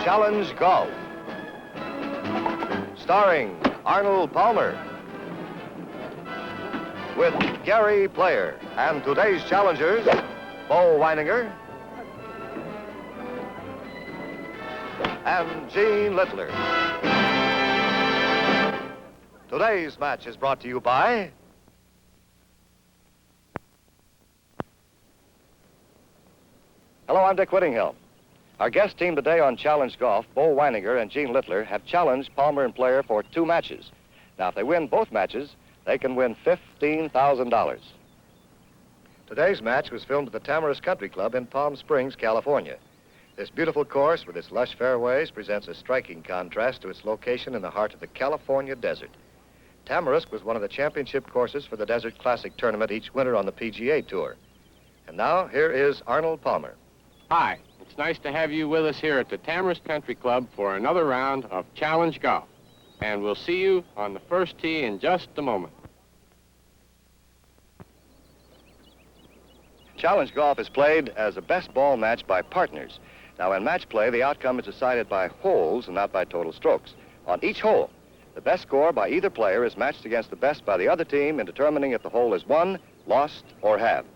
Challenge Golf. Starring Arnold Palmer. With Gary Player and today's challengers, Bo Wininger and Gene Littler. Today's match is brought to you by Hello, I'm Dick Whittingham. Our guest team today on Challenge Golf, Bo Wininger and Gene Littler, have challenged Palmer and Player for 2 matches. Now, if they win both matches, they can win $15,000. Today's match was filmed at the Tamarisk Country Club in Palm Springs, California. This beautiful course with its lush fairways presents a striking contrast to its location in the heart of the California desert. Tamarisk was one of the championship courses for the Desert Classic tournament each winter on the PGA Tour. And now, here is Arnold Palmer. Hi, it's nice to have you with us here at the Tamarisk Country Club for another round of Challenge Golf. And we'll see you on the first tee in just a moment. Challenge Golf is played as a best ball match by partners. Now, in match play, the outcome is decided by holes and not by total strokes. On each hole, the best score by either player is matched against the best by the other team in determining if the hole is won, lost, or halved.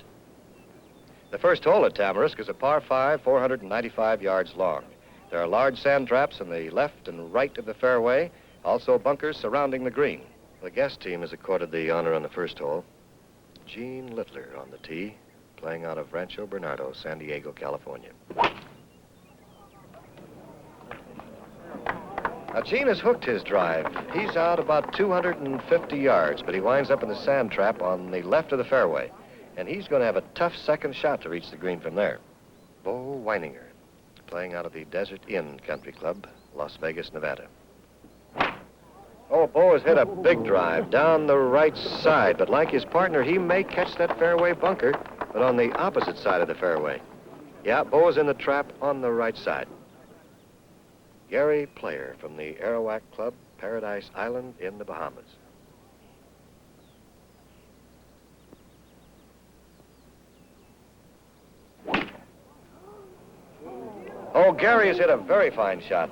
The first hole at Tamarisk is a par 5, 495 yards long. There are large sand traps on the left and right of the fairway, also bunkers surrounding the green. The guest team is accorded the honor on the first hole. Gene Littler on the tee, playing out of Rancho Bernardo, San Diego, California. Now, Gene has hooked his drive. He's out about 250 yards, but he winds up in the sand trap on the left of the fairway. And he's going to have a tough second shot to reach the green from there. Bo Wininger, playing out of the Desert Inn Country Club, Las Vegas, Nevada. Oh, Bo has hit a big drive down the right side, but like his partner, he may catch that fairway bunker, but on the opposite side of the fairway. Yeah, Bo is in the trap on the right side. Gary Player from the Arawak Club, Paradise Island in the Bahamas. Oh, Gary has hit a very fine shot.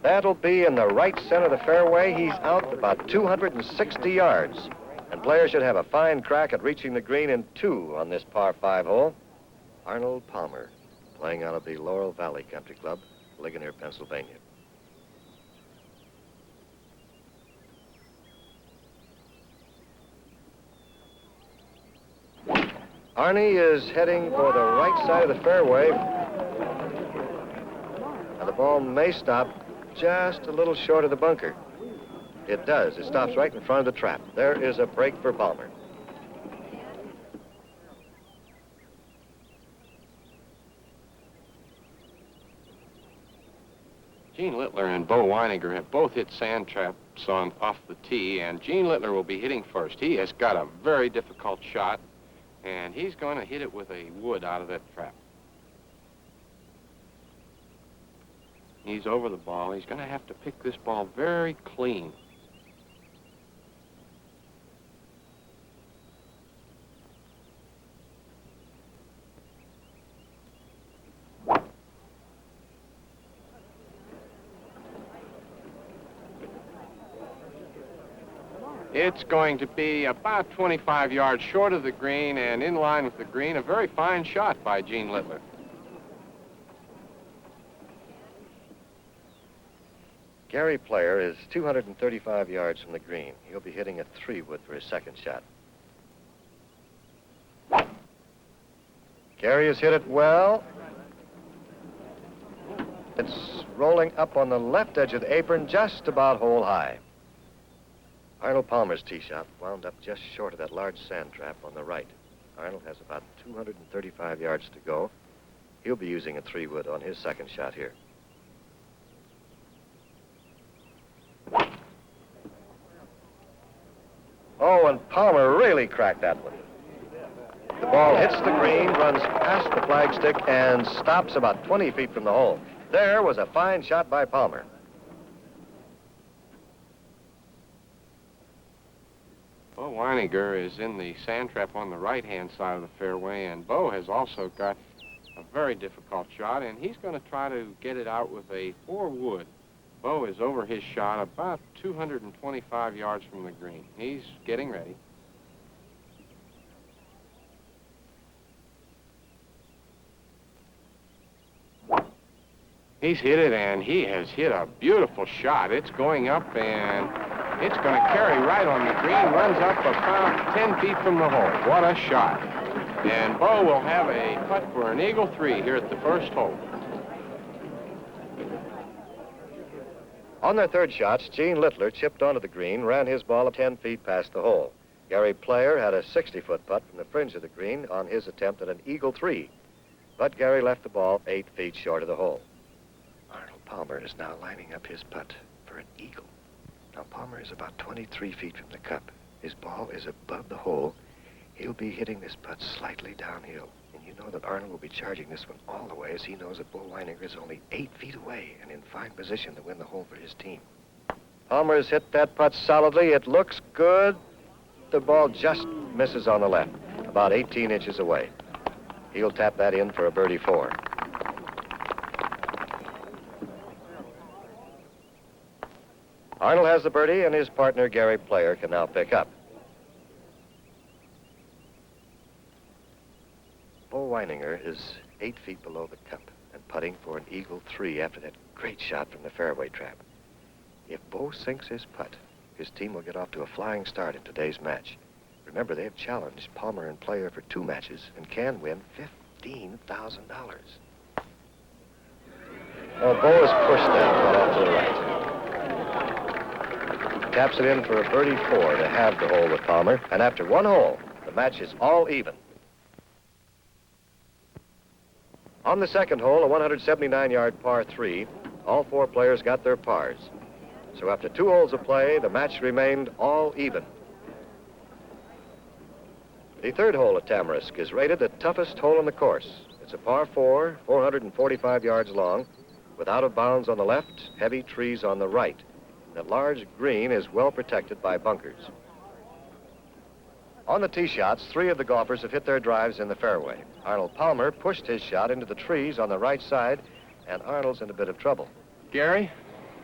That'll be in the right center of the fairway. He's out about 260 yards. And Player should have a fine crack at reaching the green in 2 on this par 5 hole. Arnold Palmer, playing out of the Laurel Valley Country Club, Wininger, Pennsylvania. Arnie is heading for the right side of the fairway. Now, the ball may stop just a little short of the bunker. It does. It stops right in front of the trap. There is a break for Palmer. Gene Littler and Bo Wininger have both hit sand traps off the tee, and Gene Littler will be hitting first. He has got a very difficult shot, and he's going to hit it with a wood out of that trap. He's over the ball. He's going to have to pick this ball very clean. It's going to be about 25 yards short of the green and in line with the green. A very fine shot by Gene Littler. Gary Player is 235 yards from the green. He'll be hitting a 3-wood for his second shot. Gary has hit it well. It's rolling up on the left edge of the apron, just about hole high. Arnold Palmer's tee shot wound up just short of that large sand trap on the right. Arnold has about 235 yards to go. He'll be using a 3-wood on his second shot here. Oh, and Palmer really cracked that one. The ball hits the green, runs past the flagstick, and stops about 20 feet from the hole. There was a fine shot by Palmer. Bo Wininger is in the sand trap on the right-hand side of the fairway, and Bo has also got a very difficult shot, and he's going to try to get it out with a 4-wood. Bo is over his shot about 225 yards from the green. He's getting ready. He's hit it, and he has hit a beautiful shot. It's going up, and it's going to carry right on the green, runs up about 10 feet from the hole. What a shot. And Bo will have a putt for an eagle 3 here at the first hole. On their third shots, Gene Littler chipped onto the green, ran his ball 10 feet past the hole. Gary Player had a 60-foot putt from the fringe of the green on his attempt at an eagle 3. But Gary left the ball 8 feet short of the hole. Arnold Palmer is now lining up his putt for an eagle. Now, Palmer is about 23 feet from the cup. His ball is above the hole. He'll be hitting this putt slightly downhill. And you know that Arnold will be charging this one all the way, as he knows that Bo Wininger is only 8 feet away and in fine position to win the hole for his team. Palmer's hit that putt solidly. It looks good. The ball just misses on the left, about 18 inches away. He'll tap that in for a birdie 4. Arnold has the birdie, and his partner, Gary Player, can now pick up. Bo Wininger is 8 feet below the cup and putting for an eagle 3 after that great shot from the fairway trap. If Bo sinks his putt, his team will get off to a flying start in today's match. Remember, they have challenged Palmer and Player for 2 matches and can win $15,000. Oh, Bo has pushed that one off to the right. Taps it in for a birdie 4 to have the hole with Palmer, and after 1 hole, the match is all even. On the second hole, a 179-yard par 3, all 4 players got their pars. So after 2 holes of play, the match remained all even. The third hole at Tamarisk is rated the toughest hole on the course. It's a par 4, 445 yards long, with out of bounds on the left, heavy trees on the right. That large green is well protected by bunkers. On the tee shots, 3 of the golfers have hit their drives in the fairway. Arnold Palmer pushed his shot into the trees on the right side, and Arnold's in a bit of trouble. Gary,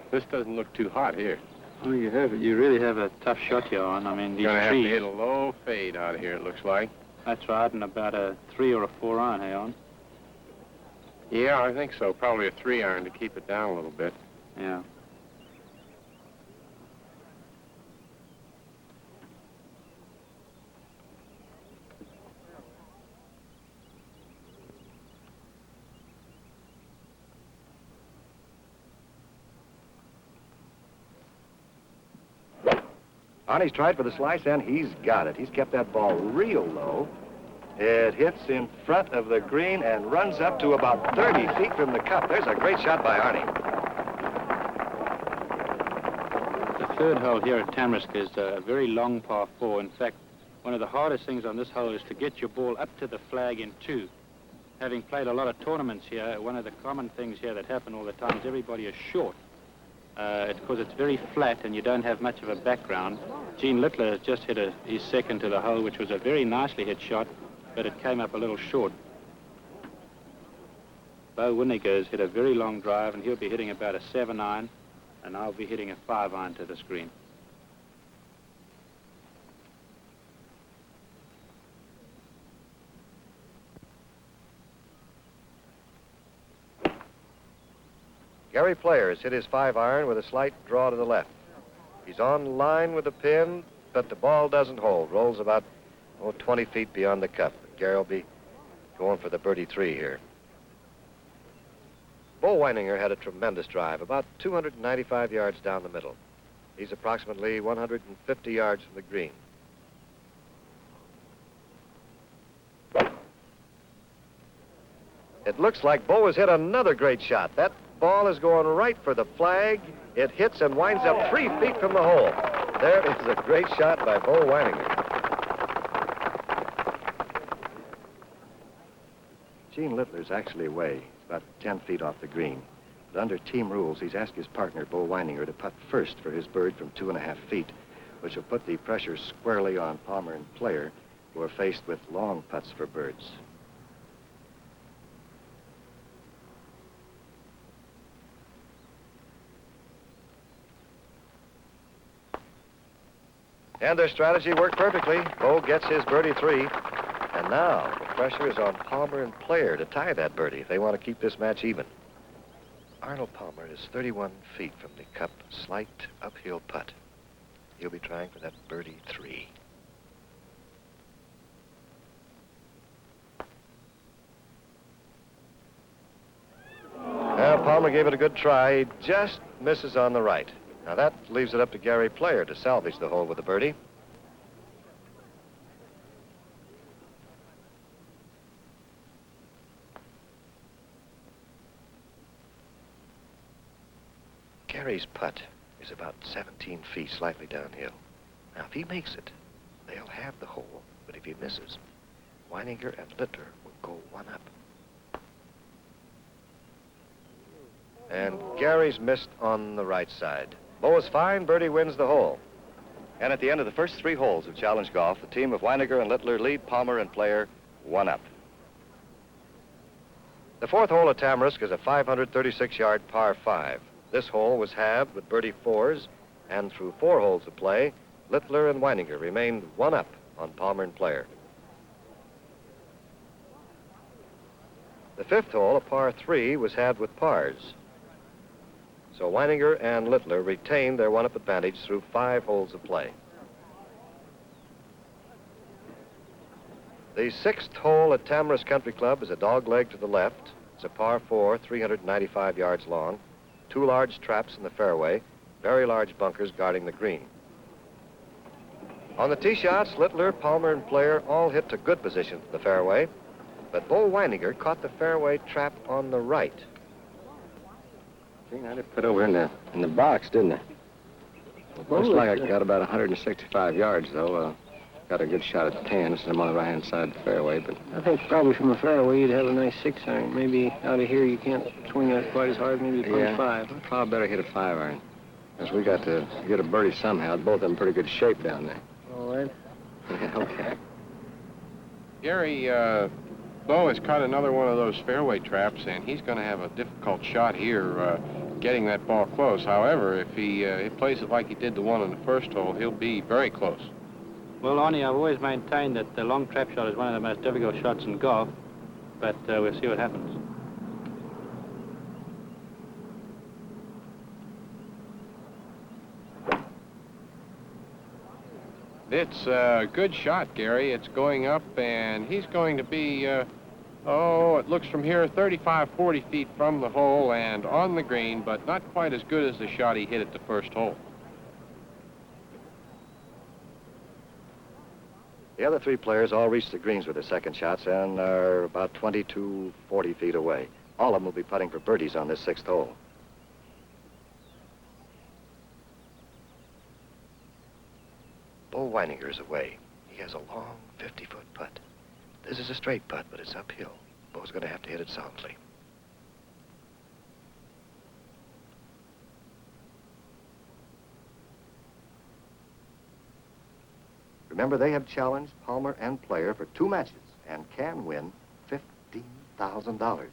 this doesn't look too hot here. Oh, you really have a tough shot here on. I mean, these You're going to have trees. to hit a low fade out of here, it looks like. That's right, and about a 3 or a 4 iron, hey, on? Yeah, I think so. Probably a 3 iron to keep it down a little bit. Yeah. Arnie's tried for the slice, and he's got it. He's kept that ball real low. It hits in front of the green and runs up to about 30 feet from the cup. There's a great shot by Arnie. The third hole here at Tamarisk is a very long par 4. In fact, one of the hardest things on this hole is to get your ball up to the flag in 2. Having played a lot of tournaments here, one of the common things here that happen all the time is everybody is short. It's because it's very flat and you don't have much of a background. Gene Littler has just hit his second to the hole, which was a very nicely hit shot, but it came up a little short. Bo Wininger has hit a very long drive, and he'll be hitting about a 7 iron, and I'll be hitting a 5 iron to the screen. Gary Player has hit his 5 iron with a slight draw to the left. He's on line with the pin, but the ball doesn't hold. Rolls about 20 feet beyond the cup. Gary will be going for the birdie 3 here. Bo Wininger had a tremendous drive, about 295 yards down the middle. He's approximately 150 yards from the green. It looks like Bo has hit another great shot. That ball is going right for the flag. It hits and winds up 3 feet from the hole. There is a great shot by Bo Wininger. Gene Littler's actually away, about 10 feet off the green. But under team rules, he's asked his partner, Bo Wininger, to putt first for his bird from 2.5 feet, which will put the pressure squarely on Palmer and Player, who are faced with long putts for birds. And their strategy worked perfectly. Bo gets his birdie 3. And now the pressure is on Palmer and Player to tie that birdie if they want to keep this match even. Arnold Palmer is 31 feet from the cup, slight uphill putt. He'll be trying for that birdie 3. Well, Palmer gave it a good try. He just misses on the right. Now that leaves it up to Gary Player to salvage the hole with the birdie. Gary's putt is about 17 feet, slightly downhill. Now, if he makes it, they'll have the hole. But if he misses, Wininger and Littler will go 1 up. And Gary's missed on the right side. Bo is fine. Birdie wins the hole. And at the end of the first 3 holes of Challenge Golf, the team of Wininger and Littler lead Palmer and Player 1 up. The 4th hole at Tamarisk is a 536-yard par 5. This hole was halved with birdie 4s, and through 4 holes of play, Littler and Wininger remained 1 up on Palmer and Player. The 5th hole, a par 3, was halved with pars. So Wininger and Littler retained their 1-up advantage through 5 holes of play. The 6th hole at Tamarisk Country Club is a dogleg to the left. It's a par 4, 395 yards long. 2 large traps in the fairway, very large bunkers guarding the green. On the tee shots, Littler, Palmer, and Player all hit to good position for the fairway, but Bo Wininger caught the fairway trap on the right. I did put over in the box, didn't I? Looks like I got about 165 yards, though. Got a good shot at the 10, since I'm on the right-hand side of the fairway, but... I think probably from the fairway you'd have a nice 6-iron. Maybe out of here you can't swing it quite as hard, maybe punch 5. Huh? Probably better hit a 5-iron. Because we got to get a birdie somehow. Both of them in pretty good shape down there. All right. Yeah, okay. Gary, Bo has caught another one of those fairway traps, and he's going to have a difficult shot here getting that ball close. However, if he plays it like he did the one on the first hole, he'll be very close. Well, Arnie, I've always maintained that the long trap shot is one of the most difficult shots in golf, but we'll see what happens. It's a good shot, Gary. It's going up, and he's going to be, it looks from here 35, 40 feet from the hole and on the green, but not quite as good as the shot he hit at the first hole. The other 3 players all reached the greens with their second shots and are about 20 to 40 feet away. All of them will be putting for birdies on this 6th hole. Bo Wininger is away. He has a long 50-foot putt. This is a straight putt, but it's uphill. Bo's going to have to hit it soundly. Remember, they have challenged Palmer and Player for 2 matches and can win $15,000.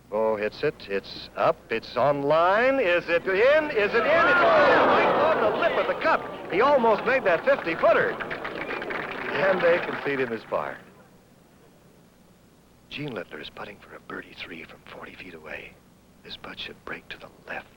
Bo hits it. It's up. It's on line. Is it in? Is it in? It's in. Right on the lip of the cup. He almost made that 50-footer. And they concede him his par. Gene Littler is putting for a birdie 3 from 40 feet away. This putt should break to the left.